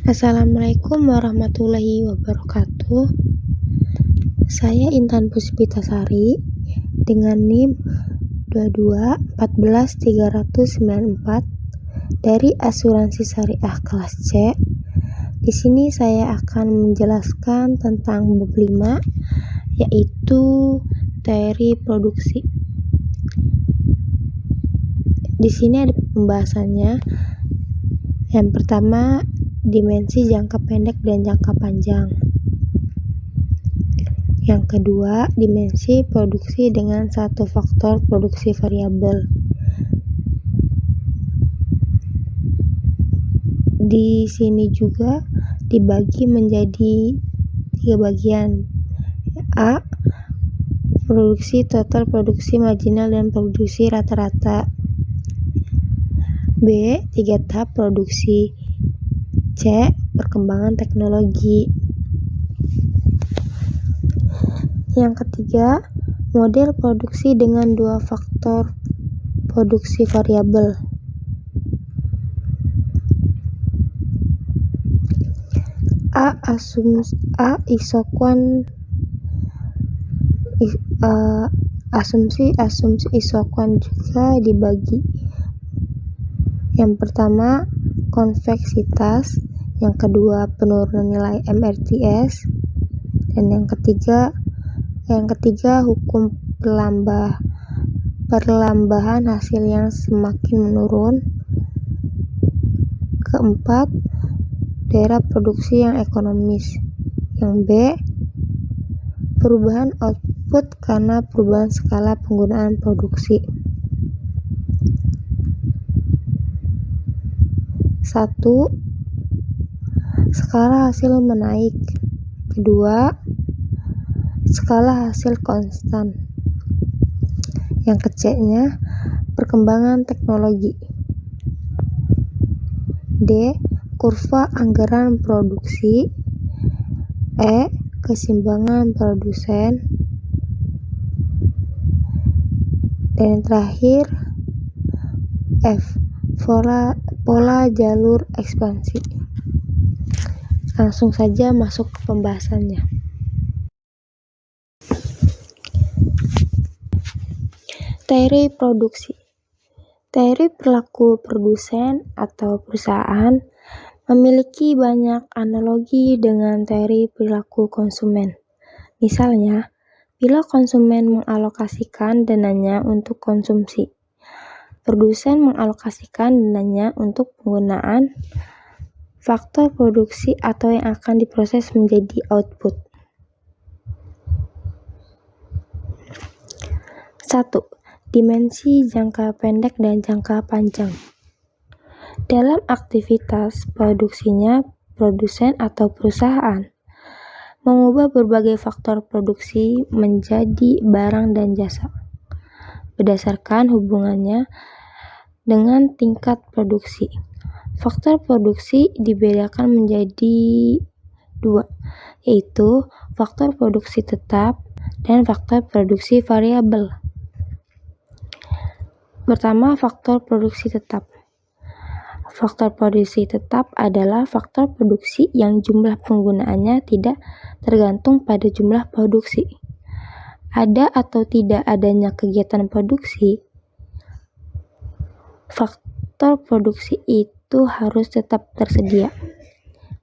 Assalamualaikum warahmatullahi wabarakatuh. Saya Intan Puspitasari dengan NIM 2214394 dari Asuransi Syariah kelas C. Di sini saya akan menjelaskan tentang bab 5, yaitu teori produksi. Di sini ada pembahasannya. Yang pertama, dimensi jangka pendek dan jangka panjang. Yang kedua, dimensi produksi dengan satu faktor produksi variabel. Di sini juga dibagi menjadi 3 bagian. A. Produksi total, produksi marginal, dan produksi rata-rata. B. 3 tahap produksi. C. Perkembangan teknologi. Yang ketiga, model produksi dengan 2 faktor produksi variabel. Asumsi isokuan juga dibagi. Yang pertama, konveksitas, yang kedua penurunan nilai MRTS, dan yang ketiga hukum perlambahan hasil yang semakin menurun. Keempat, daerah produksi yang ekonomis. Yang B, perubahan output karena perubahan skala penggunaan produksi. 1. Skala hasil menaik. Kedua, skala hasil konstan. Yang ketiga, perkembangan teknologi. D. Kurva anggaran produksi. E. Keseimbangan produsen. Dan yang terakhir, F. Pola jalur ekspansi. Langsung saja masuk ke pembahasannya. Teori produksi. Teori perilaku produsen atau perusahaan memiliki banyak analogi dengan teori perilaku konsumen. Misalnya, bila konsumen mengalokasikan dananya untuk konsumsi, produsen mengalokasikan dananya untuk penggunaan faktor produksi atau yang akan diproses menjadi output. 1. Dimensi jangka pendek dan jangka panjang. Dalam aktivitas produksinya, produsen atau perusahaan mengubah berbagai faktor produksi menjadi barang dan jasa berdasarkan hubungannya dengan tingkat produksi. Faktor produksi dibedakan menjadi 2, yaitu faktor produksi tetap dan faktor produksi variabel. Pertama, faktor produksi tetap. Faktor produksi tetap adalah faktor produksi yang jumlah penggunaannya tidak tergantung pada jumlah produksi. Ada atau tidak adanya kegiatan produksi, faktor produksi itu harus tetap tersedia.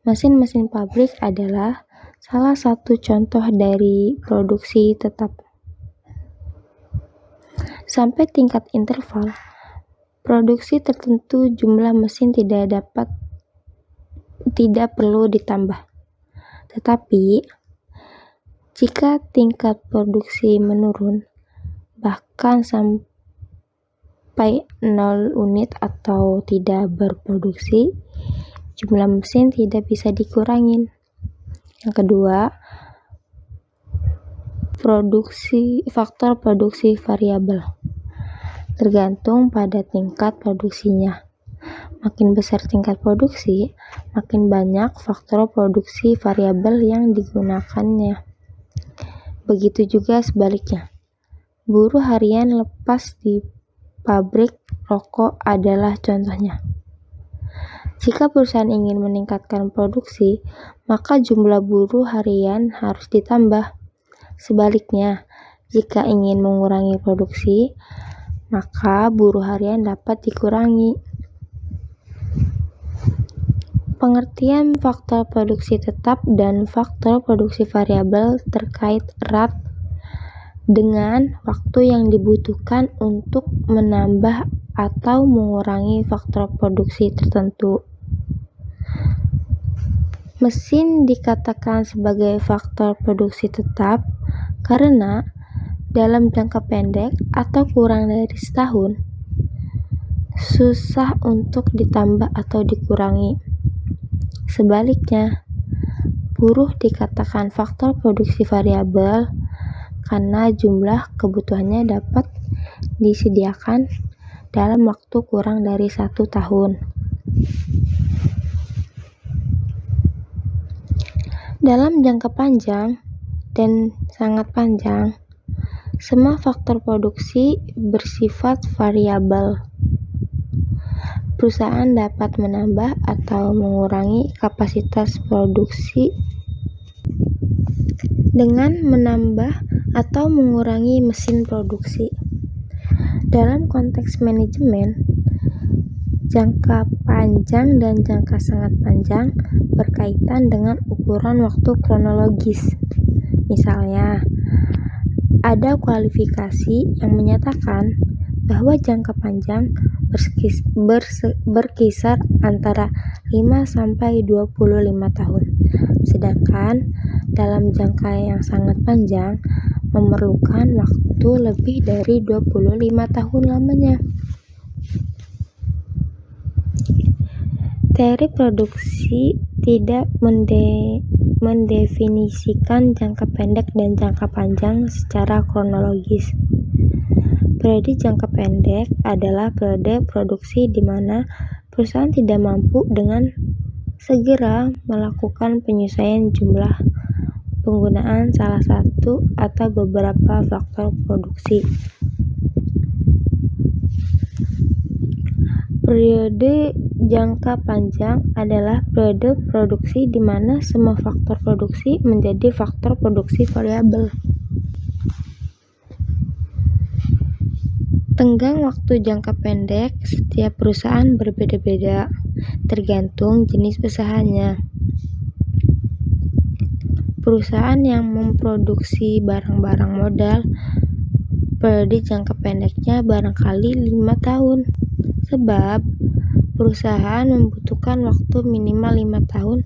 Mesin-mesin pabrik adalah salah satu contoh dari produksi tetap. Sampai tingkat interval produksi tertentu, jumlah mesin tidak perlu ditambah. Tetapi jika tingkat produksi menurun bahkan sampai 0 unit atau tidak berproduksi, jumlah mesin tidak bisa dikurangin. Yang kedua, faktor produksi variabel. Tergantung pada tingkat produksinya. Makin besar tingkat produksi, makin banyak faktor produksi variabel yang digunakannya. Begitu juga sebaliknya. Buruh harian lepas di pabrik rokok adalah contohnya. Jika perusahaan ingin meningkatkan produksi, maka jumlah buruh harian harus ditambah. Sebaliknya, jika ingin mengurangi produksi, maka buruh harian dapat dikurangi. Pengertian faktor produksi tetap dan faktor produksi variabel terkait erat dengan waktu yang dibutuhkan untuk menambah atau mengurangi faktor produksi tertentu. Mesin dikatakan sebagai faktor produksi tetap karena dalam jangka pendek atau kurang dari setahun, susah untuk ditambah atau dikurangi. Sebaliknya, buruh dikatakan faktor produksi variabel karena jumlah kebutuhannya dapat disediakan dalam waktu kurang dari 1 tahun. Dalam jangka panjang dan sangat panjang, semua faktor produksi bersifat variabel. Perusahaan dapat menambah atau mengurangi kapasitas produksi dengan menambah atau mengurangi mesin produksi. Dalam konteks manajemen, jangka panjang dan jangka sangat panjang berkaitan dengan ukuran waktu kronologis. Misalnya, ada kualifikasi yang menyatakan bahwa jangka panjang berkisar antara 5-25 tahun, sedangkan dalam jangka yang sangat panjang memerlukan waktu lebih dari 25 tahun lamanya. Teori produksi tidak mendefinisikan jangka pendek dan jangka panjang secara kronologis. Periode jangka pendek adalah periode produksi di mana perusahaan tidak mampu dengan segera melakukan penyesuaian jumlah penggunaan salah satu atau beberapa faktor produksi. Periode jangka panjang adalah periode produksi di mana semua faktor produksi menjadi faktor produksi variabel. Tenggang waktu jangka pendek setiap perusahaan berbeda-beda, tergantung jenis usahanya. Perusahaan yang memproduksi barang-barang modal, periode jangka pendeknya barangkali 5 tahun, sebab perusahaan membutuhkan waktu minimal 5 tahun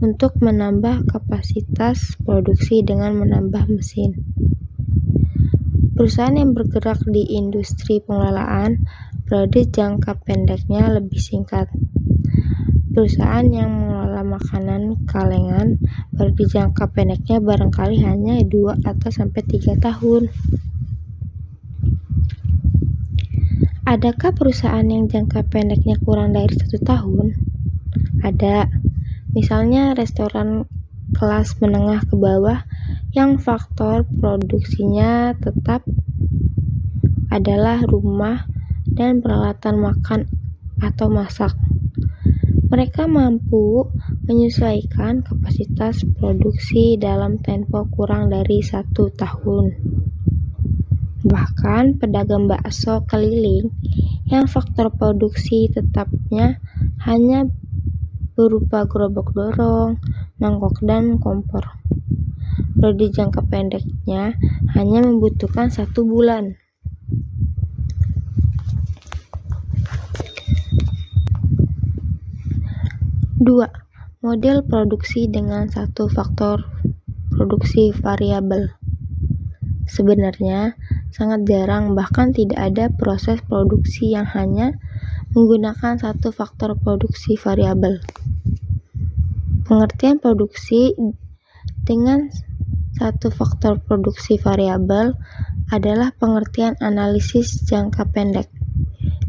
untuk menambah kapasitas produksi dengan menambah mesin. Perusahaan yang bergerak di industri pengelolaan, periode jangka pendeknya lebih singkat. Perusahaan yang mengelola makanan kalengan, periode jangka pendeknya barangkali hanya 2 atau sampai 3 tahun. Adakah perusahaan yang jangka pendeknya kurang dari 1 tahun? Ada, misalnya restoran kelas menengah ke bawah yang faktor produksinya tetap adalah rumah dan peralatan makan atau masak. Mereka mampu menyesuaikan kapasitas produksi dalam tempo kurang dari 1 tahun. Bahkan pedagang bakso keliling yang faktor produksi tetapnya hanya berupa gerobak dorong, mangkok, dan kompor. Periode jangka pendeknya hanya membutuhkan 1 bulan. Dua, model produksi dengan 1 faktor produksi variabel. Sebenarnya sangat jarang, bahkan tidak ada proses produksi yang hanya menggunakan 1 faktor produksi variabel. Pengertian produksi dengan 1 faktor produksi variabel adalah pengertian analisis jangka pendek,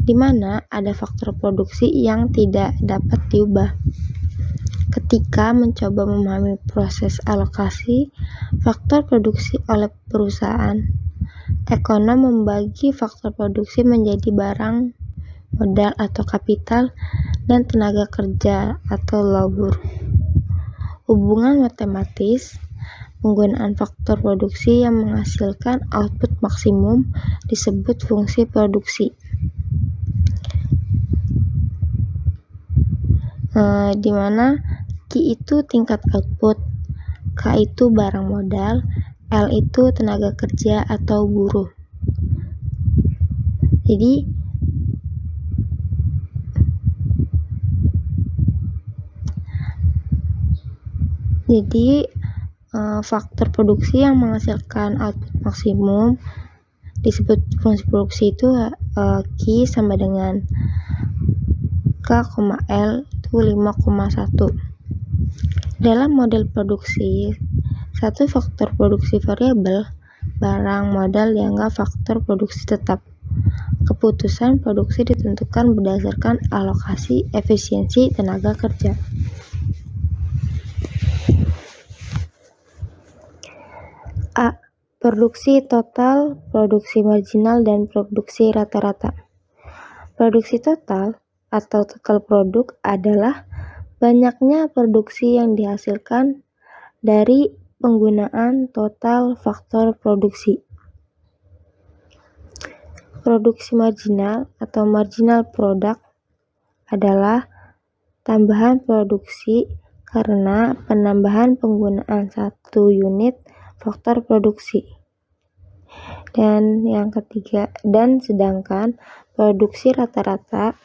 di mana ada faktor produksi yang tidak dapat diubah. Ketika mencoba memahami proses alokasi faktor produksi oleh perusahaan, ekonom membagi faktor produksi menjadi barang, modal atau kapital, dan tenaga kerja atau labor. Hubungan matematis penggunaan faktor produksi yang menghasilkan output maksimum disebut fungsi produksi. Di mana Q itu tingkat output, K itu barang modal, L itu tenaga kerja atau buruh. Jadi faktor produksi yang menghasilkan output maksimum disebut fungsi produksi itu Q sama dengan K, L itu 5,1. Dalam model produksi, satu faktor produksi variabel, barang modal dianggap faktor produksi tetap. Keputusan produksi ditentukan berdasarkan alokasi efisiensi tenaga kerja. A. Produksi total, produksi marginal, dan produksi rata-rata. Produksi total atau total produk adalah banyaknya produksi yang dihasilkan dari penggunaan total faktor produksi. Produksi marginal atau marginal product adalah tambahan produksi karena penambahan penggunaan satu unit faktor produksi. Dan yang ketiga, sedangkan produksi rata-rata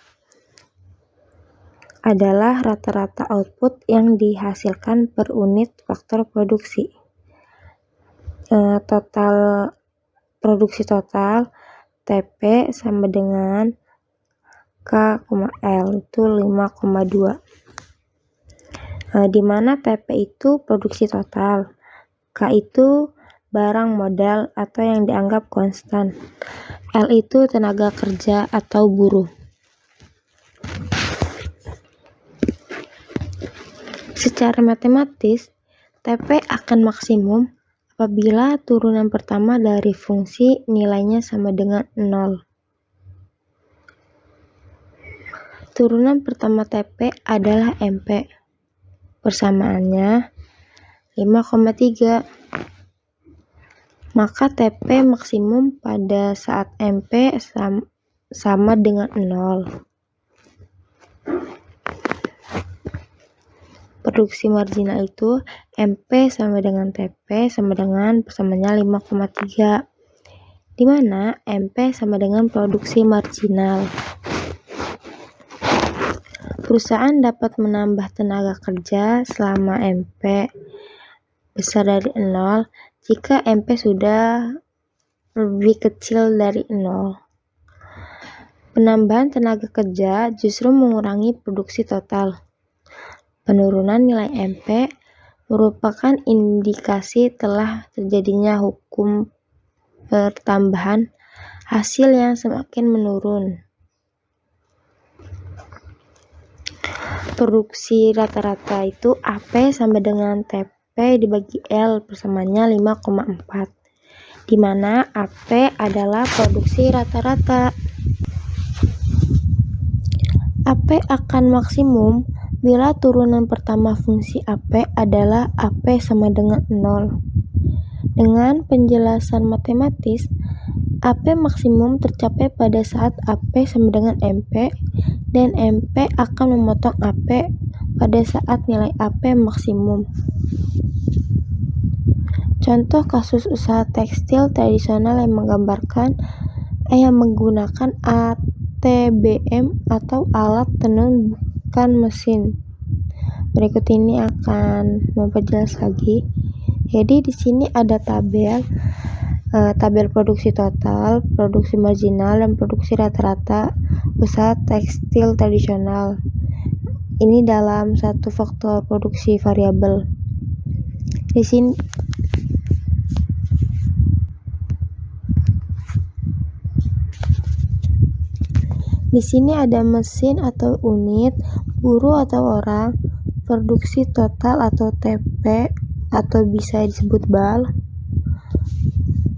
adalah rata-rata output yang dihasilkan per unit faktor produksi. Produksi total TP sama dengan K, L itu 5,2. Di mana TP itu produksi total, K itu barang modal atau yang dianggap konstan, L itu tenaga kerja atau buruh. Secara matematis, TP akan maksimum apabila turunan pertama dari fungsi nilainya sama dengan 0. Turunan pertama TP adalah MP. Persamaannya 5,3. Maka TP maksimum pada saat MP sama dengan 0. Produksi marginal itu MP sama dengan TP sama dengan persamaannya 5,3. Di mana MP sama dengan produksi marginal. Perusahaan dapat menambah tenaga kerja selama MP besar dari 0 jika MP sudah lebih kecil dari 0. Penambahan tenaga kerja justru mengurangi produksi total. Penurunan nilai MP merupakan indikasi telah terjadinya hukum pertambahan hasil yang semakin menurun. Produksi rata-rata itu AP sama dengan TP dibagi L persamaannya 5,4. Di mana AP adalah produksi rata-rata. AP akan maksimum bila turunan pertama fungsi AP adalah AP sama dengan 0. Dengan penjelasan matematis, AP maksimum tercapai pada saat AP sama dengan MP dan MP akan memotong AP pada saat nilai AP maksimum. Contoh kasus usaha tekstil tradisional yang menggunakan ATBM atau alat tenun bukan mesin. Berikut ini akan memperjelas lagi. Jadi di sini ada tabel produksi total, produksi marginal, dan produksi rata-rata usaha tekstil tradisional. Ini dalam satu faktor produksi variabel. Di sini ada mesin atau unit, buruh atau orang, produksi total atau TP atau bisa disebut BAL,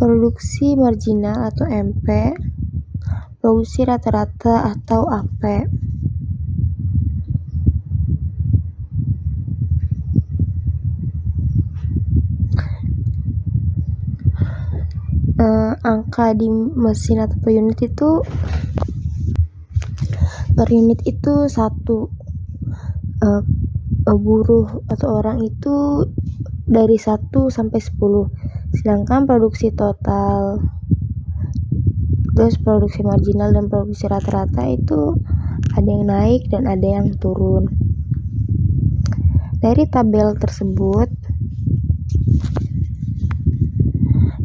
produksi marginal atau MP, produksi rata-rata atau AP. angka di mesin atau per unit itu satu buruh atau orang itu dari 1 sampai 10, sedangkan produksi total terus produksi marginal dan produksi rata-rata itu ada yang naik dan ada yang turun. Dari tabel tersebut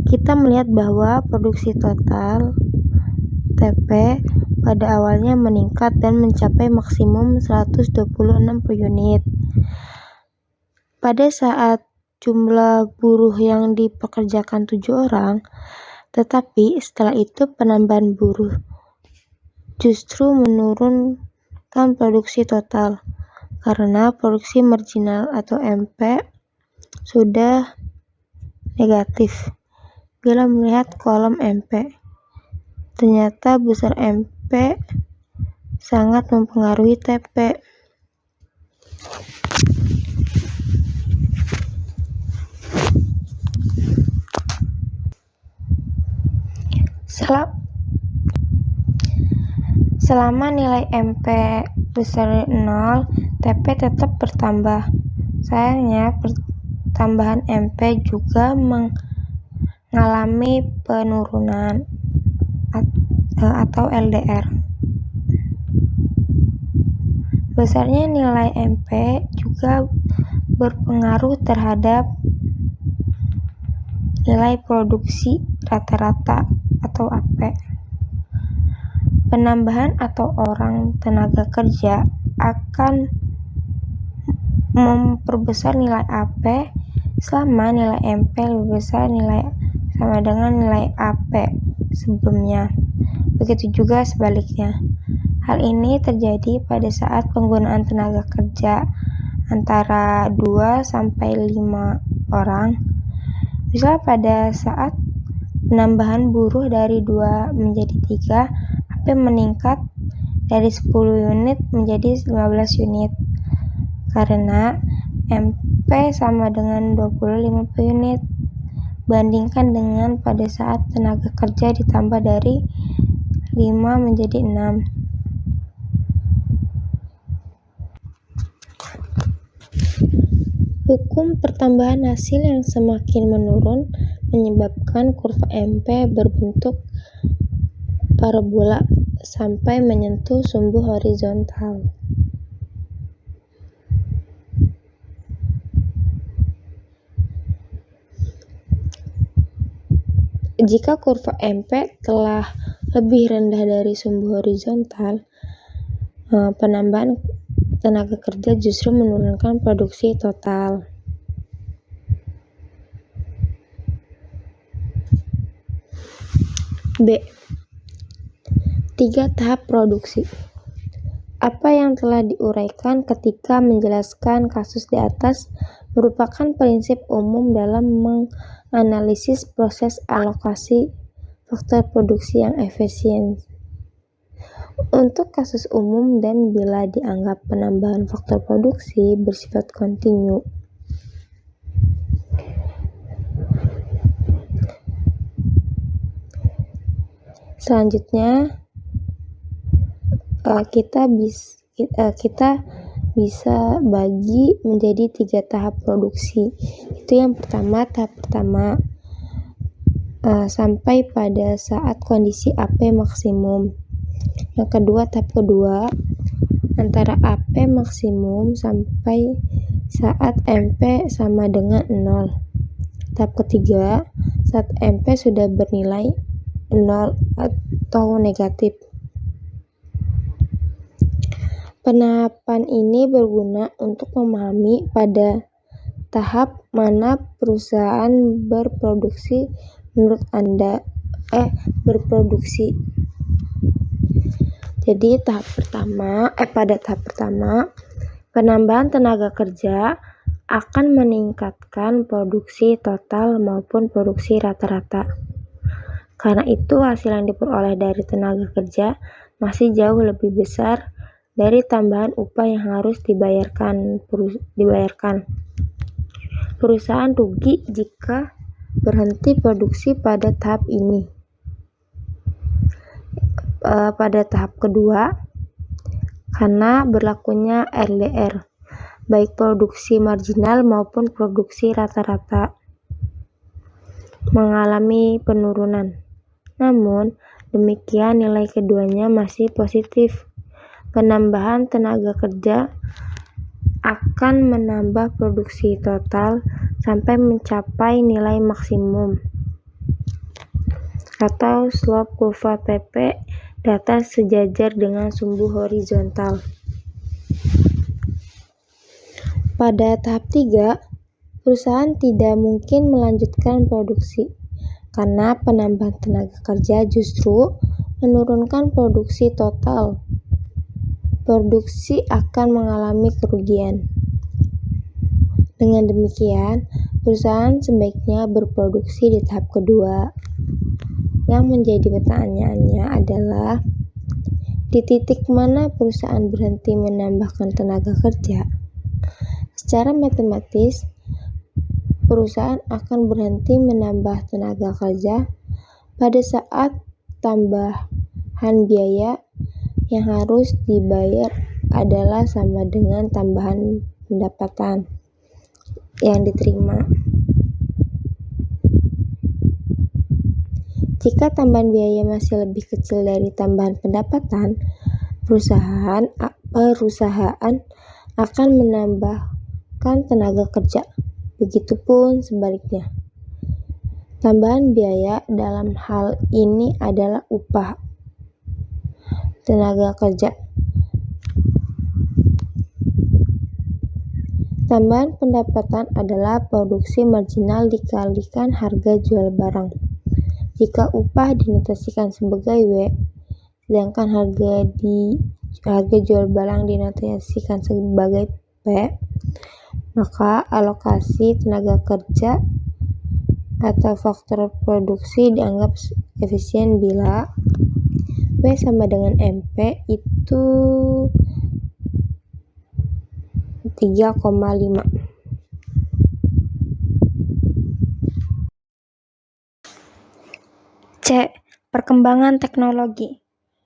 kita melihat bahwa produksi total TP pada awalnya meningkat dan mencapai maksimum 126 per unit. Pada saat jumlah buruh yang dipekerjakan 7 orang, tetapi setelah itu penambahan buruh justru menurunkan produksi total karena produksi marginal atau MP sudah negatif. Bila melihat kolom MP, ternyata besar MP sangat mempengaruhi TP. Selama nilai MP besar 0, TP tetap bertambah. Sayangnya, pertambahan MP juga mengalami penurunan atau LDR. Besarnya nilai MP juga berpengaruh terhadap nilai produksi rata-rata atau AP. Penambahan atau orang tenaga kerja akan memperbesar nilai AP selama nilai MP lebih besar sama dengan nilai AP sebelumnya. Begitu juga sebaliknya. Hal ini terjadi pada saat penggunaan tenaga kerja antara 2 sampai 5 orang. Misal pada saat penambahan buruh dari 2 menjadi 3, AP meningkat dari 10 unit menjadi 15 unit karena MP sama dengan 25 per unit. Bandingkan dengan pada saat tenaga kerja ditambah dari 5 menjadi 6. Hukum pertambahan hasil yang semakin menurun menyebabkan kurva MP berbentuk parabola sampai menyentuh sumbu horizontal. Jika kurva MP telah lebih rendah dari sumbu horizontal, penambahan tenaga kerja justru menurunkan produksi total. B. 3 tahap produksi. Apa yang telah diuraikan ketika menjelaskan kasus di atas merupakan prinsip umum dalam menganalisis proses alokasi faktor produksi yang efisien. Untuk kasus umum dan bila dianggap penambahan faktor produksi bersifat kontinu. Selanjutnya kita bisa bagi menjadi 3 tahap produksi. Itu yang pertama, tahap pertama sampai pada saat kondisi AP maksimum. Yang kedua, tahap kedua antara AP maksimum sampai saat MP sama dengan 0. Tahap ketiga, saat MP sudah bernilai 0 atau negatif. Penahapan ini berguna untuk memahami pada tahap mana perusahaan berproduksi menurut Anda berproduksi. Jadi pada tahap pertama, penambahan tenaga kerja akan meningkatkan produksi total maupun produksi rata-rata. Karena itu hasil yang diperoleh dari tenaga kerja masih jauh lebih besar dari tambahan upah yang harus dibayarkan. Perusahaan rugi jika berhenti produksi pada tahap ini. Pada tahap kedua, karena berlakunya RDR, baik produksi marginal maupun produksi rata-rata mengalami penurunan. Namun, demikian nilai keduanya masih positif. Penambahan tenaga kerja akan menambah produksi total sampai mencapai nilai maksimum atau slope kurva PP datar sejajar dengan sumbu horizontal. Pada tahap 3, perusahaan tidak mungkin melanjutkan produksi karena penambahan tenaga kerja justru menurunkan produksi total. Produksi akan mengalami kerugian. Dengan demikian, perusahaan sebaiknya berproduksi di tahap kedua. Yang menjadi pertanyaannya adalah, di titik mana perusahaan berhenti menambahkan tenaga kerja? Secara matematis, perusahaan akan berhenti menambah tenaga kerja pada saat tambahan biaya yang harus dibayar adalah sama dengan tambahan pendapatan yang diterima. Jika tambahan biaya masih lebih kecil dari tambahan pendapatan, perusahaan akan menambahkan tenaga kerja. Begitupun sebaliknya. Tambahan biaya dalam hal ini adalah upah tenaga kerja. Tambahan pendapatan adalah produksi marginal dikalikan harga jual barang. Jika upah dinotasikan sebagai W, sedangkan harga jual barang dinotasikan sebagai P, maka alokasi tenaga kerja atau faktor produksi dianggap efisien bila W sama dengan MP itu 3,5. C. Perkembangan teknologi.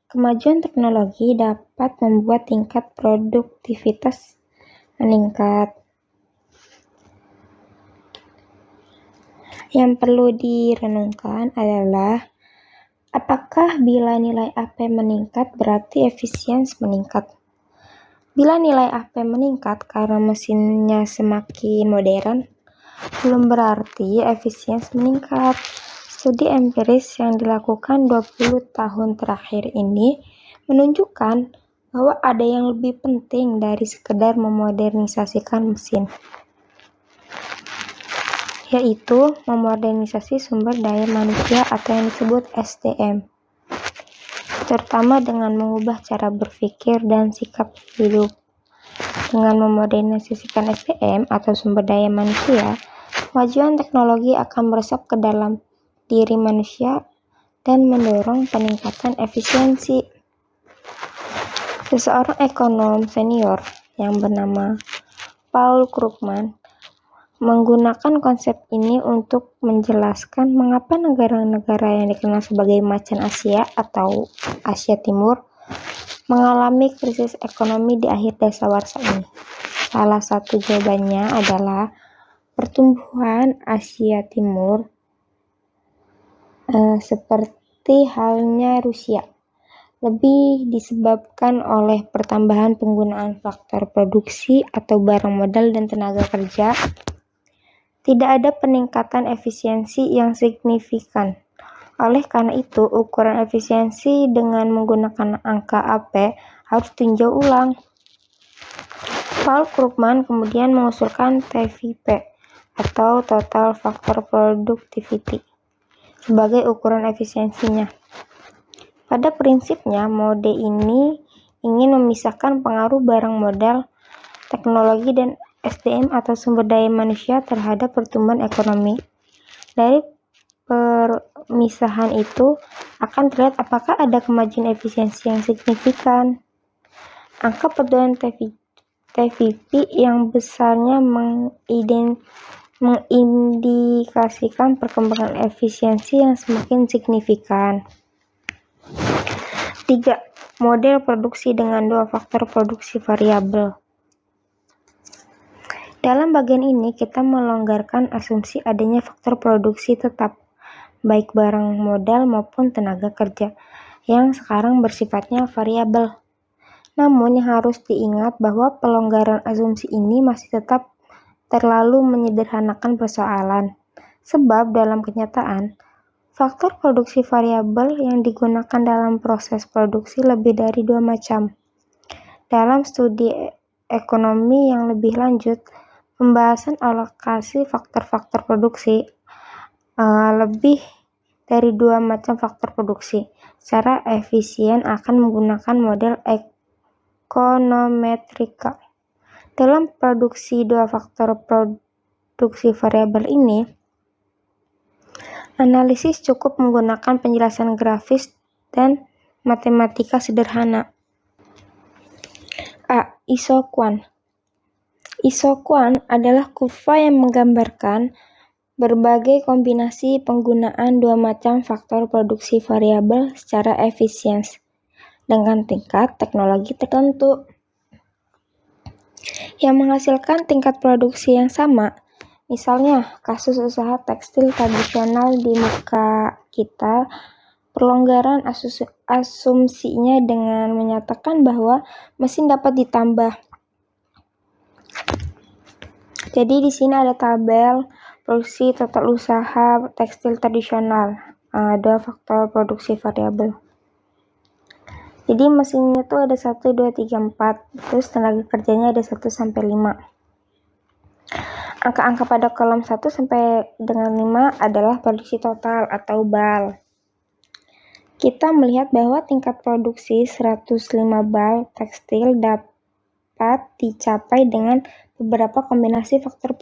Kemajuan teknologi dapat membuat tingkat produktivitas meningkat. Yang perlu direnungkan adalah, apakah bila nilai AP meningkat berarti efisiensi meningkat? Bila nilai AP meningkat karena mesinnya semakin modern, belum berarti efisiensi meningkat. Studi empiris yang dilakukan 20 tahun terakhir ini menunjukkan bahwa ada yang lebih penting dari sekedar memodernisasikan mesin, yaitu memodernisasi sumber daya manusia atau yang disebut SDM, terutama dengan mengubah cara berpikir dan sikap hidup. Dengan memodernisasikan SDM atau sumber daya manusia, kemajuan teknologi akan meresap ke dalam diri manusia dan mendorong peningkatan efisiensi. Seseorang ekonom senior yang bernama Paul Krugman menggunakan konsep ini untuk menjelaskan mengapa negara-negara yang dikenal sebagai macan Asia atau Asia Timur mengalami krisis ekonomi di akhir dasawarsa ini. Salah satu jawabannya adalah pertumbuhan Asia Timur seperti halnya Rusia lebih disebabkan oleh pertambahan penggunaan faktor produksi atau barang modal dan tenaga kerja. Tidak ada peningkatan efisiensi yang signifikan. Oleh karena itu, ukuran efisiensi dengan menggunakan angka AP harus ditinjau ulang. Paul Krugman kemudian mengusulkan TVP atau Total Factor Productivity sebagai ukuran efisiensinya. Pada prinsipnya, mode ini ingin memisahkan pengaruh barang modal, teknologi, dan SDM atau sumber daya manusia terhadap pertumbuhan ekonomi. Dari pemisahan itu akan terlihat apakah ada kemajuan efisiensi yang signifikan. Angka pertumbuhan TVP yang besarnya mengindikasikan perkembangan efisiensi yang semakin signifikan. 3. Model produksi dengan 2 faktor produksi variabel. Dalam bagian ini, kita melonggarkan asumsi adanya faktor produksi tetap, baik barang modal maupun tenaga kerja, yang sekarang bersifatnya variabel. Namun yang harus diingat bahwa pelonggaran asumsi ini masih tetap terlalu menyederhanakan persoalan. Sebab dalam kenyataan, faktor produksi variabel yang digunakan dalam proses produksi lebih dari 2 macam. Dalam studi ekonomi yang lebih lanjut, pembahasan alokasi faktor-faktor produksi lebih dari 2 macam faktor produksi secara efisien akan menggunakan model ekonometrika. Dalam produksi 2 faktor produksi variabel ini, analisis cukup menggunakan penjelasan grafis dan matematika sederhana. A. Isoquant. Isoquant adalah kurva yang menggambarkan berbagai kombinasi penggunaan 2 macam faktor produksi variabel secara efisien dengan tingkat teknologi tertentu, yang menghasilkan tingkat produksi yang sama. Misalnya, kasus usaha tekstil tradisional di muka kita, pelonggaran asumsinya dengan menyatakan bahwa mesin dapat ditambah. Jadi di sini ada tabel produksi total usaha tekstil tradisional, ada faktor produksi variabel. Jadi mesinnya tuh ada 1, 2, 3, 4, terus tenaga kerjanya ada 1 sampai 5. Angka-angka pada kolom 1 sampai dengan 5 adalah produksi total atau BAL. Kita melihat bahwa tingkat produksi 105 BAL tekstil dapat dicapai dengan beberapa kombinasi faktor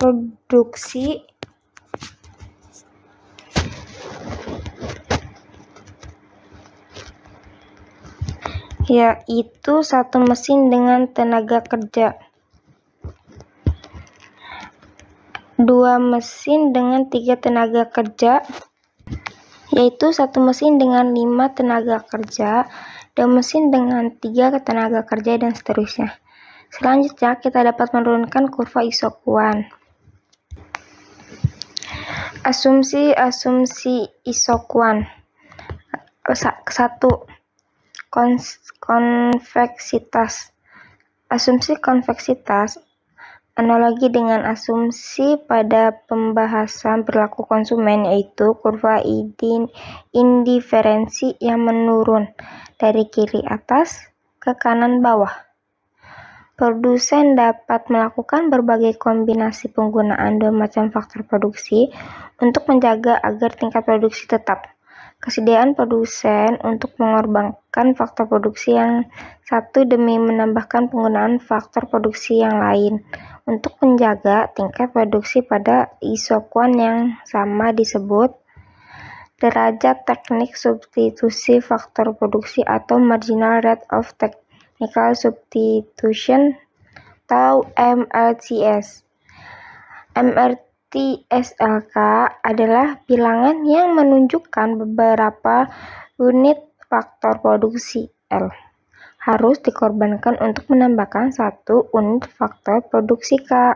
produksi yaitu 1 mesin dengan tenaga kerja, 2 mesin dengan 3 tenaga kerja, yaitu 1 mesin dengan 5 tenaga kerja, 2 mesin dengan 3 tenaga kerja, dan seterusnya. Selanjutnya, kita dapat menurunkan kurva isoquant. Asumsi isoquant. 1. Konveksitas. Asumsi konveksitas analogi dengan asumsi pada pembahasan perilaku konsumen, yaitu kurva indiferensi yang menurun dari kiri atas ke kanan bawah. Produsen dapat melakukan berbagai kombinasi penggunaan 2 macam faktor produksi untuk menjaga agar tingkat produksi tetap. Kesediaan produsen untuk mengorbankan faktor produksi yang satu demi menambahkan penggunaan faktor produksi yang lain untuk menjaga tingkat produksi pada isoquant yang sama disebut derajat teknik substitusi faktor produksi atau marginal rate of technical substitution atau MRTS. MRTSLK adalah bilangan yang menunjukkan beberapa unit faktor produksi L harus dikorbankan untuk menambahkan 1 unit faktor produksi K.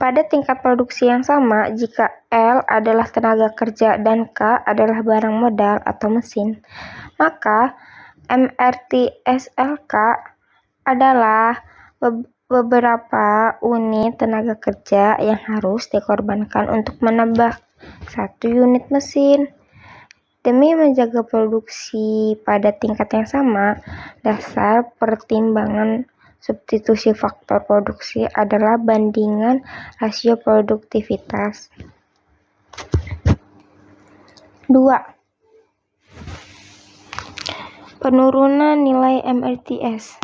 Pada tingkat produksi yang sama, jika L adalah tenaga kerja dan K adalah barang modal atau mesin, maka MRTSLK adalah beberapa unit tenaga kerja yang harus dikorbankan untuk menambah 1 unit mesin. Demi menjaga produksi pada tingkat yang sama, dasar pertimbangan substitusi faktor produksi adalah bandingan rasio produktivitas. 2. Penurunan nilai MRTS.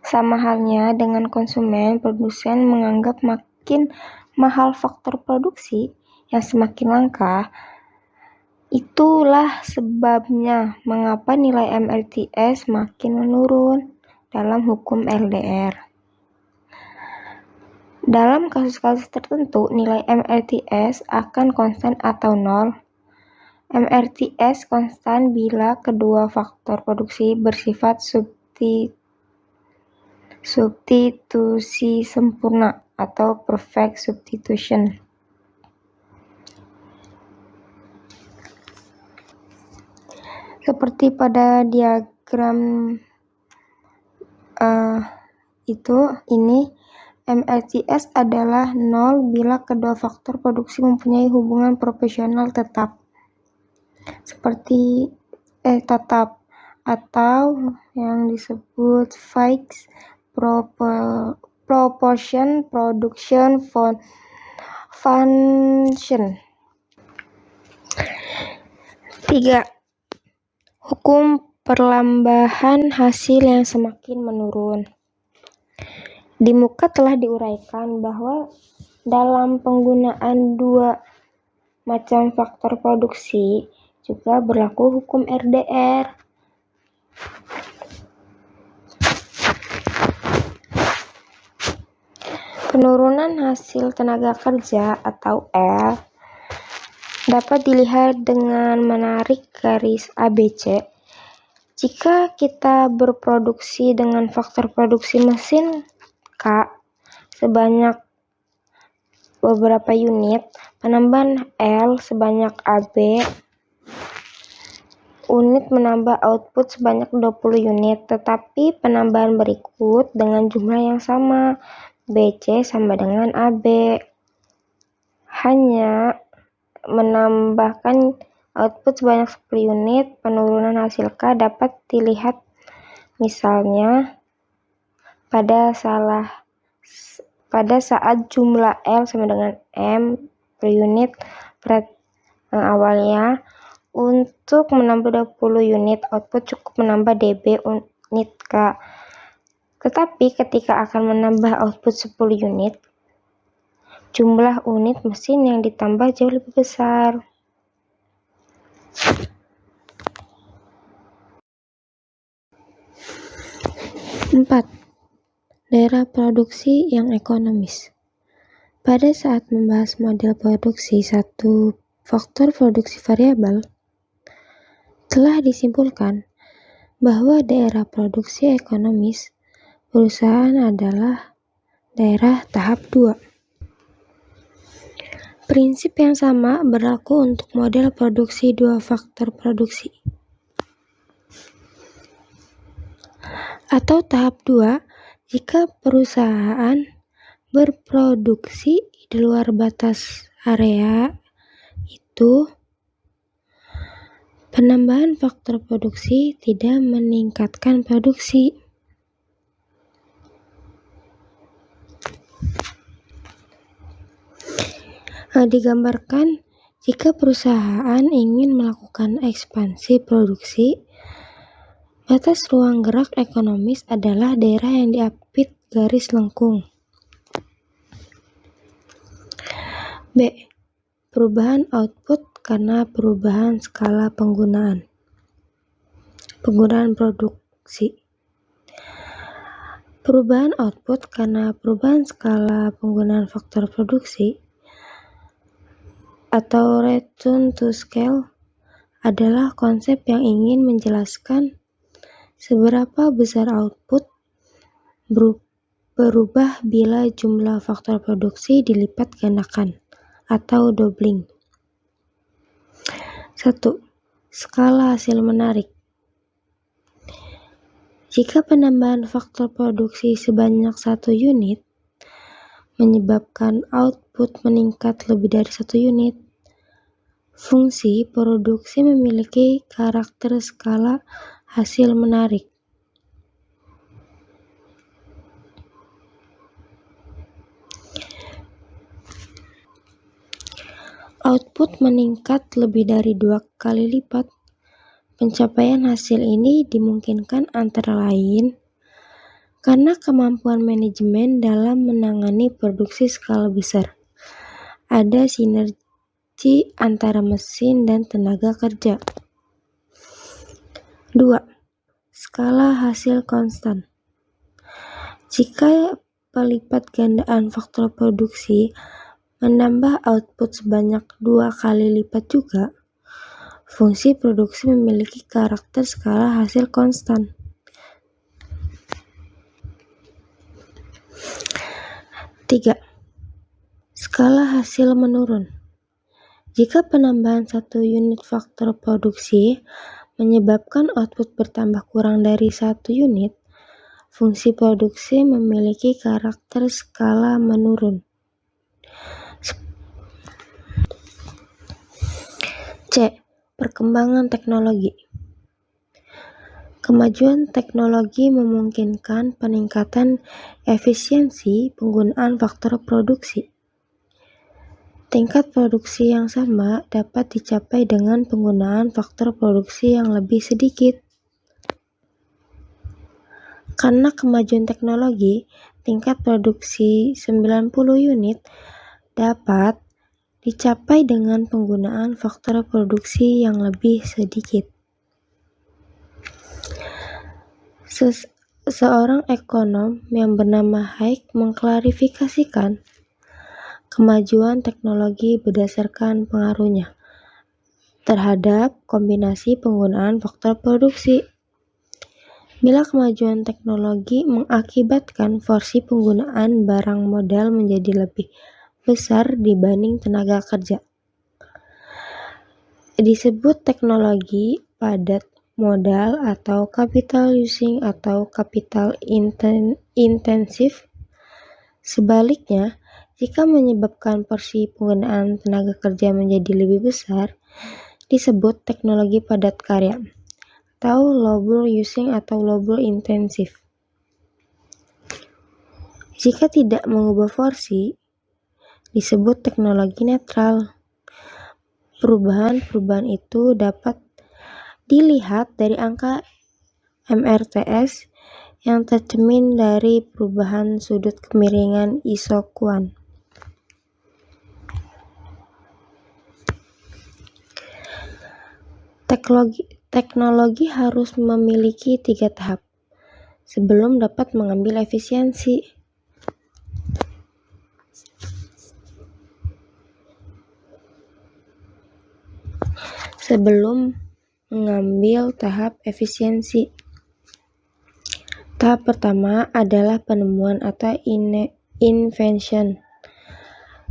Sama halnya dengan konsumen, produsen menganggap makin mahal faktor produksi yang semakin langka. Itulah sebabnya mengapa nilai MRTS makin menurun dalam hukum LDR. Dalam kasus-kasus tertentu, nilai MRTS akan konstan atau nol. MRTS konstan bila kedua faktor produksi bersifat substitusi sempurna atau perfect substitution. Seperti pada diagram ini, MRTS adalah nol bila kedua faktor produksi mempunyai hubungan proporsional tetap, tetap atau yang disebut fixed proportion production function. 3. Hukum perlambahan hasil yang semakin menurun. Di muka telah diuraikan bahwa dalam penggunaan dua macam faktor produksi juga berlaku hukum RDR. Penurunan hasil tenaga kerja atau L dapat dilihat dengan menarik garis ABC. Jika kita berproduksi dengan faktor produksi mesin K sebanyak beberapa unit, penambahan L sebanyak AB unit menambah output sebanyak 20 unit, tetapi penambahan berikut dengan jumlah yang sama, BC sama dengan AB, hanya menambahkan output sebanyak 10 unit. Penurunan hasil K dapat dilihat misalnya pada saat jumlah L sama dengan M per unit awalnya. Untuk menambah 20 unit output cukup menambah dB unit K. Tetapi ketika akan menambah output 10 unit, jumlah unit mesin yang ditambah jauh lebih besar. Empat, daerah produksi yang ekonomis. Pada saat membahas model produksi satu faktor produksi variabel, telah disimpulkan bahwa daerah produksi ekonomis perusahaan adalah daerah tahap 2. Prinsip yang sama berlaku untuk model produksi dua faktor produksi. Atau tahap 2 jika perusahaan berproduksi di luar batas area itu, penambahan faktor produksi tidak meningkatkan produksi. Digambarkan jika perusahaan ingin melakukan ekspansi produksi, batas ruang gerak ekonomis adalah daerah yang diapit garis lengkung. B. Perubahan output karena perubahan skala penggunaan produksi. Perubahan output karena perubahan skala penggunaan faktor produksi atau return to scale adalah konsep yang ingin menjelaskan seberapa besar output berubah bila jumlah faktor produksi dilipat gandakan atau doubling. 1. Skala hasil menarik. Jika penambahan faktor produksi sebanyak 1 unit menyebabkan output meningkat lebih dari 1 unit, fungsi produksi memiliki karakter skala hasil menarik. Output meningkat lebih dari 2 kali lipat. Pencapaian hasil ini dimungkinkan antara lain karena kemampuan manajemen dalam menangani produksi skala besar. Ada sinergi antara mesin dan tenaga kerja. 2. Skala hasil konstan. Jika pelipat gandaan faktor produksi menambah output sebanyak 2 kali lipat juga, fungsi produksi memiliki karakter skala hasil konstan. Tiga, skala hasil menurun. Jika penambahan 1 unit faktor produksi menyebabkan output bertambah kurang dari 1 unit, fungsi produksi memiliki karakter skala menurun. C. Perkembangan teknologi. Kemajuan teknologi memungkinkan peningkatan efisiensi penggunaan faktor produksi. Tingkat produksi yang sama dapat dicapai dengan penggunaan faktor produksi yang lebih sedikit. Karena kemajuan teknologi, tingkat produksi 90 unit dapat dicapai dengan penggunaan faktor produksi yang lebih sedikit. Seorang ekonom yang bernama Hayek mengklarifikasikan kemajuan teknologi berdasarkan pengaruhnya terhadap kombinasi penggunaan faktor produksi. Bila kemajuan teknologi mengakibatkan porsi penggunaan barang modal menjadi lebih besar dibanding tenaga kerja, disebut teknologi padat modal atau capital using atau capital intensif. Sebaliknya, jika menyebabkan porsi penggunaan tenaga kerja menjadi lebih besar, disebut teknologi padat karya atau labor using atau labor intensif. Jika tidak mengubah porsi, disebut teknologi netral. Perubahan itu dapat dilihat dari angka MRTS yang tercermin dari perubahan sudut kemiringan isokuan. Teknologi harus memiliki 3 tahap sebelum dapat mengambil efisiensi. Tahap pertama adalah penemuan atau invention.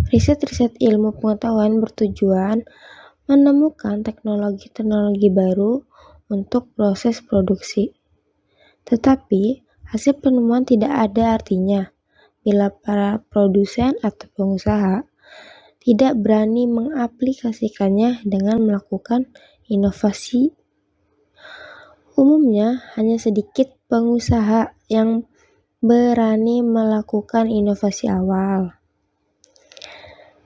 Riset ilmu pengetahuan bertujuan menemukan teknologi baru untuk proses produksi. Tetapi, hasil penemuan tidak ada artinya bila para produsen atau pengusaha tidak berani mengaplikasikannya dengan melakukan inovasi. Umumnya, hanya sedikit pengusaha yang berani melakukan inovasi awal.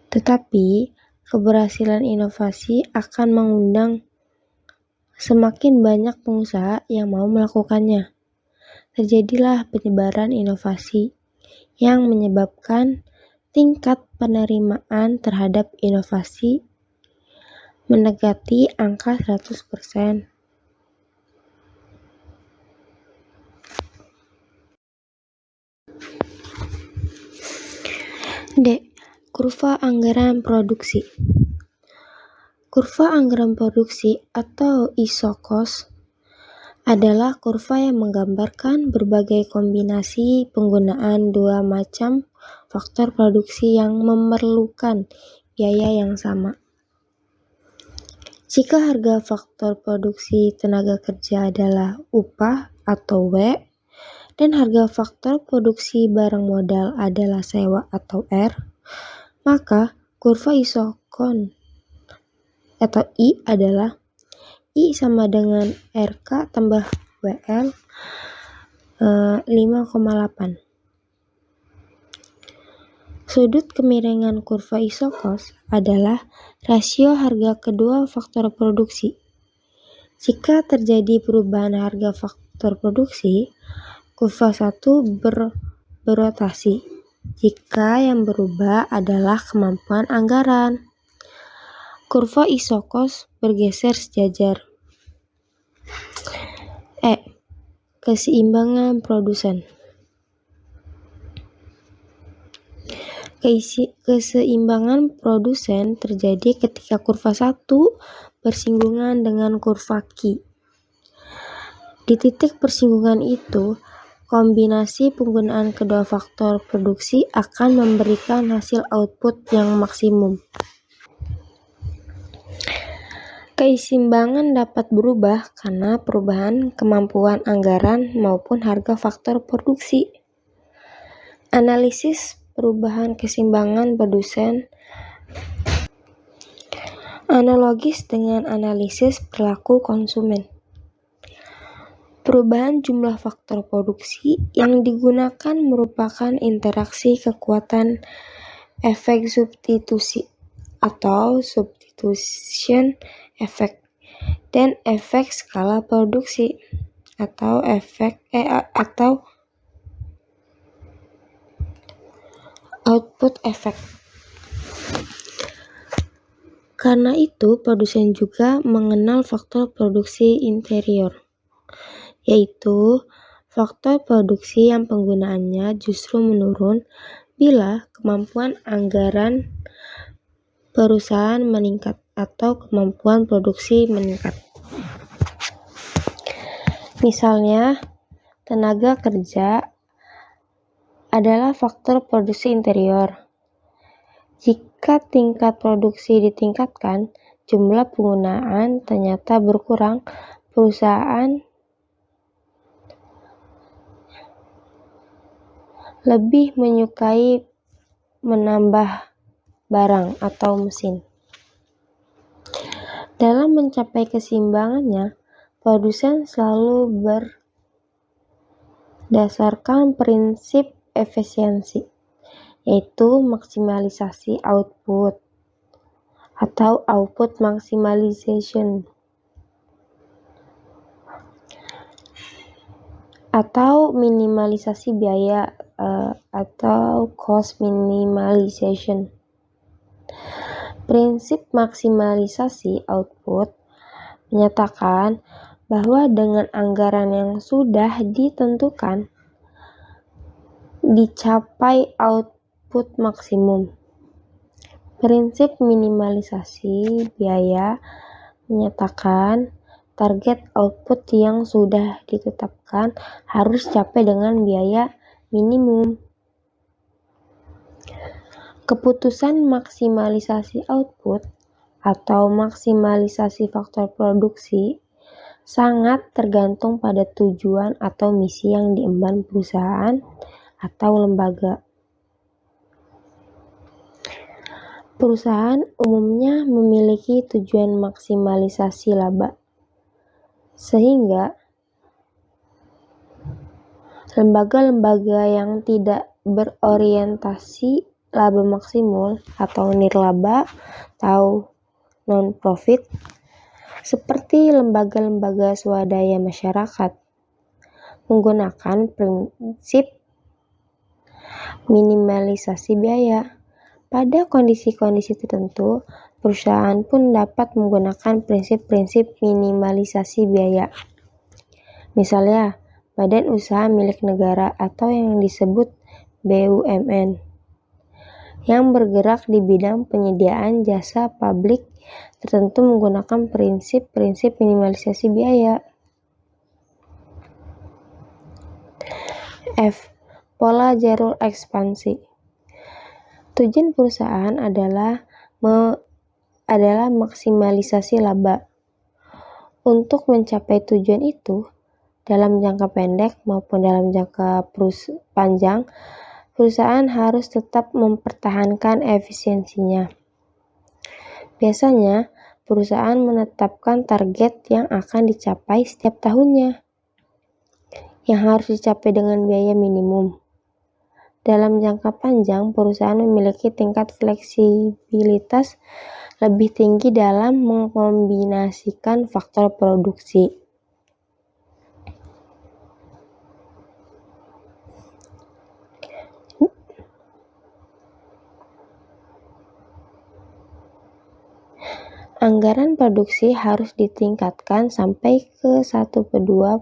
Tetapi, keberhasilan inovasi akan mengundang semakin banyak pengusaha yang mau melakukannya. Terjadilah penyebaran inovasi yang menyebabkan tingkat penerimaan terhadap inovasi mendekati angka 100%. D. Kurva anggaran produksi. Kurva anggaran produksi atau ISO-cost adalah kurva yang menggambarkan berbagai kombinasi penggunaan 2 macam faktor produksi yang memerlukan biaya yang sama. Jika harga faktor produksi tenaga kerja adalah upah atau W, dan harga faktor produksi barang modal adalah sewa atau R, maka kurva ISO-CON atau I adalah I sama dengan RK tambah WL 5,8. Sudut kemiringan kurva ISO-cost adalah rasio harga kedua faktor produksi. Jika terjadi perubahan harga faktor produksi, kurva 1 berotasi. Jika yang berubah adalah kemampuan anggaran, kurva ISO-cost bergeser sejajar. E. Keseimbangan produsen. Keseimbangan produsen terjadi ketika kurva 1 bersinggungan dengan kurva Q. Di titik persinggungan itu, kombinasi penggunaan kedua faktor produksi akan memberikan hasil output yang maksimum. Keseimbangan dapat berubah karena perubahan kemampuan anggaran maupun harga faktor produksi. Analisis perubahan keseimbangan produsen analogis dengan analisis perilaku konsumen. Perubahan jumlah faktor produksi yang digunakan merupakan interaksi kekuatan efek substitusi atau substitution effect dan efek skala produksi atau output effect. Karena itu, produsen juga mengenal faktor produksi interior, yaitu faktor produksi yang penggunaannya justru menurun bila kemampuan anggaran perusahaan meningkat atau kemampuan produksi meningkat. Misalnya, tenaga kerja adalah faktor produksi interior. Jika tingkat produksi ditingkatkan, jumlah penggunaan ternyata berkurang, perusahaan lebih menyukai menambah barang atau mesin. Dalam mencapai keseimbangannya, produsen selalu berdasarkan prinsip efisiensi, yaitu maksimalisasi output atau output maximization, atau minimalisasi biaya atau cost minimization. Prinsip maksimalisasi output menyatakan bahwa dengan anggaran yang sudah ditentukan, dicapai output maksimum. Prinsip minimalisasi biaya menyatakan target output yang sudah ditetapkan harus capai dengan biaya minimum. Keputusan maksimalisasi output atau maksimalisasi faktor produksi sangat tergantung pada tujuan atau misi yang diemban perusahaan atau lembaga. Perusahaan umumnya memiliki tujuan maksimalisasi laba, sehingga lembaga-lembaga yang tidak berorientasi laba maksimum atau nirlaba atau non-profit seperti lembaga-lembaga swadaya masyarakat menggunakan prinsip minimalisasi biaya. Pada kondisi-kondisi tertentu, perusahaan pun dapat menggunakan prinsip-prinsip minimalisasi biaya. Misalnya, badan usaha milik negara atau yang disebut BUMN yang bergerak di bidang penyediaan jasa publik tertentu menggunakan prinsip-prinsip minimalisasi biaya. F. Pola jalur ekspansi. Tujuan perusahaan adalah maksimalisasi laba. Untuk mencapai tujuan itu, dalam jangka pendek maupun dalam jangka panjang, perusahaan harus tetap mempertahankan efisiensinya. Biasanya, perusahaan menetapkan target yang akan dicapai setiap tahunnya, yang harus dicapai dengan biaya minimum. Dalam jangka panjang, perusahaan memiliki tingkat fleksibilitas lebih tinggi dalam mengkombinasikan faktor produksi. Anggaran produksi harus ditingkatkan sampai ke 1/2,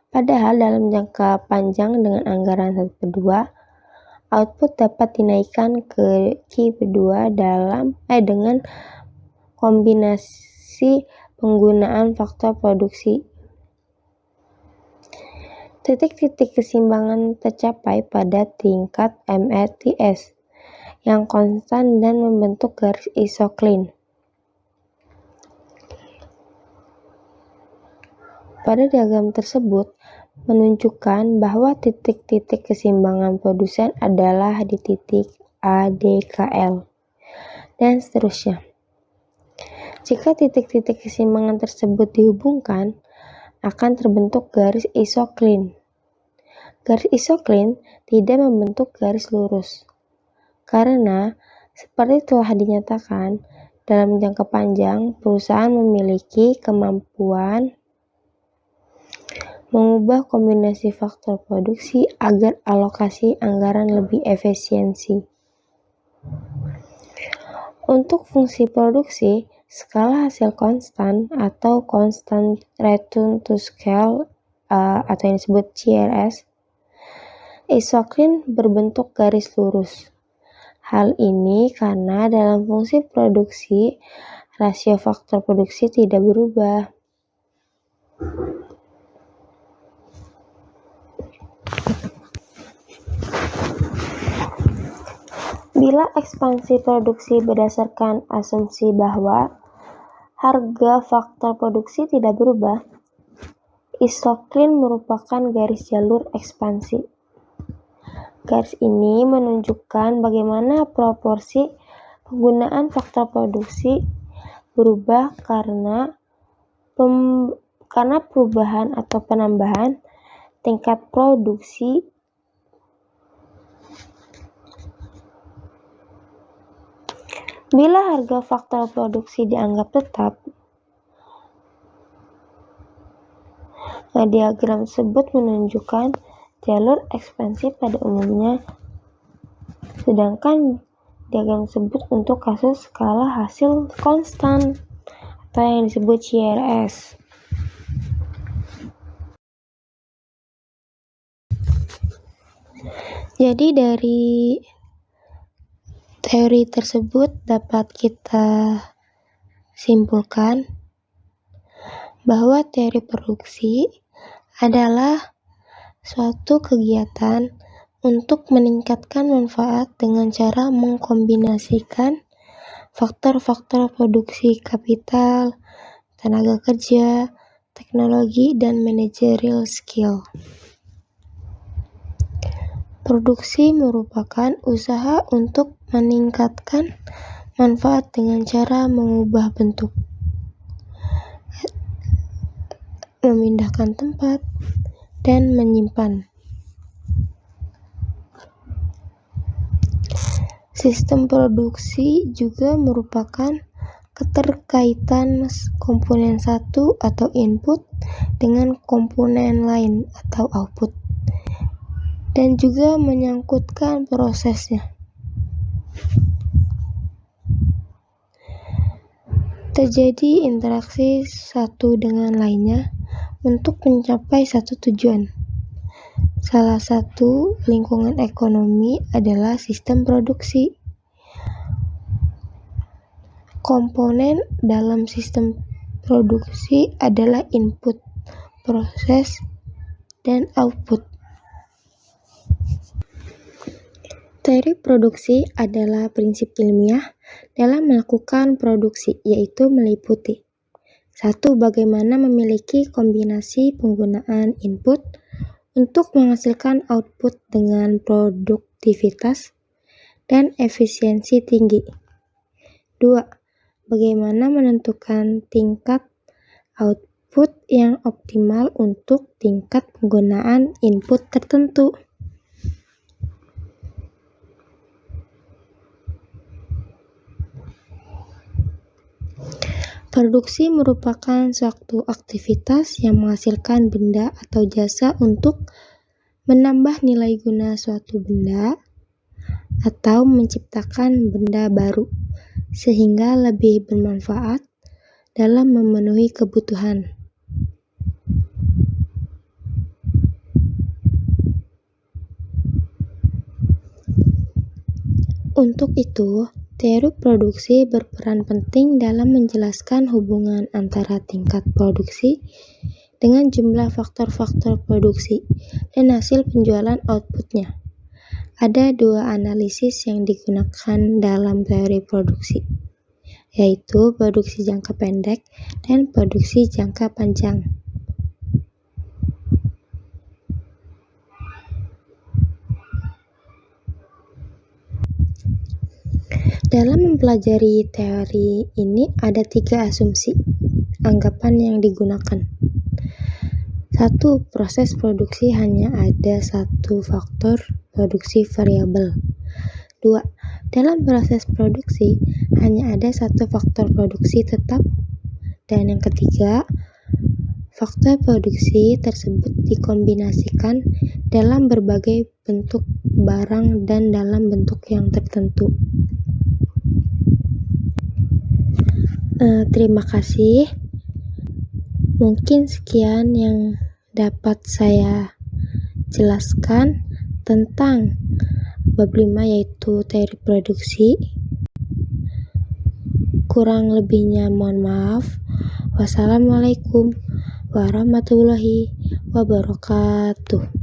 padahal dalam jangka panjang dengan anggaran 1/2, output dapat dinaikkan ke Q2 dengan kombinasi penggunaan faktor produksi. Titik-titik keseimbangan tercapai pada tingkat MRTS yang konstan dan membentuk garis isocline. Pada diagram tersebut menunjukkan bahwa titik-titik keseimbangan produsen adalah di titik ADKL dan seterusnya. Jika titik-titik keseimbangan tersebut dihubungkan, akan terbentuk garis isocline. Garis isocline tidak membentuk garis lurus, karena seperti telah dinyatakan, dalam jangka panjang perusahaan memiliki kemampuan mengubah kombinasi faktor produksi agar alokasi anggaran lebih efisiensi. Untuk fungsi produksi, skala hasil konstan atau constant return to scale atau yang disebut CRS, isocline berbentuk garis lurus. Hal ini karena dalam fungsi produksi, rasio faktor produksi tidak berubah. Bila ekspansi produksi berdasarkan asumsi bahwa harga faktor produksi tidak berubah, isocline merupakan garis jalur ekspansi. Garis ini menunjukkan bagaimana proporsi penggunaan faktor produksi berubah karena perubahan atau penambahan tingkat produksi bila harga faktor produksi dianggap tetap. Diagram tersebut menunjukkan jalur ekspansi pada umumnya, sedangkan diagram tersebut untuk kasus skala hasil konstan atau yang disebut CRS. Jadi dari teori tersebut dapat kita simpulkan bahwa teori produksi adalah suatu kegiatan untuk meningkatkan manfaat dengan cara mengkombinasikan faktor-faktor produksi kapital, tenaga kerja, teknologi, dan managerial skill. Produksi merupakan usaha untuk meningkatkan manfaat dengan cara mengubah bentuk, memindahkan tempat, dan menyimpan. Sistem produksi juga merupakan keterkaitan komponen satu atau input dengan komponen lain atau output, dan juga menyangkutkan prosesnya. Terjadi interaksi satu dengan lainnya untuk mencapai satu tujuan. Salah satu lingkungan ekonomi adalah sistem produksi. Komponen dalam sistem produksi adalah input, proses, dan output. Teori produksi adalah prinsip ilmiah dalam melakukan produksi, yaitu meliputi 1. Bagaimana memiliki kombinasi penggunaan input untuk menghasilkan output dengan produktivitas dan efisiensi tinggi. 2. Bagaimana menentukan tingkat output yang optimal untuk tingkat penggunaan input tertentu. Produksi merupakan suatu aktivitas yang menghasilkan benda atau jasa untuk menambah nilai guna suatu benda atau menciptakan benda baru sehingga lebih bermanfaat dalam memenuhi kebutuhan. Untuk itu, teori produksi berperan penting dalam menjelaskan hubungan antara tingkat produksi dengan jumlah faktor-faktor produksi dan hasil penjualan outputnya. Ada dua analisis yang digunakan dalam teori produksi, yaitu produksi jangka pendek dan produksi jangka panjang. Dalam mempelajari teori ini ada 3 asumsi anggapan yang digunakan. 1. Proses produksi hanya ada satu faktor produksi variabel. 2. Dalam proses produksi hanya ada satu faktor produksi tetap. Dan yang ketiga, faktor produksi tersebut dikombinasikan dalam berbagai bentuk barang dan dalam bentuk yang tertentu. Terima kasih. Mungkin sekian yang dapat saya jelaskan tentang bab 5 yaitu teori produksi. Kurang lebihnya mohon maaf. Wassalamualaikum warahmatullahi wabarakatuh.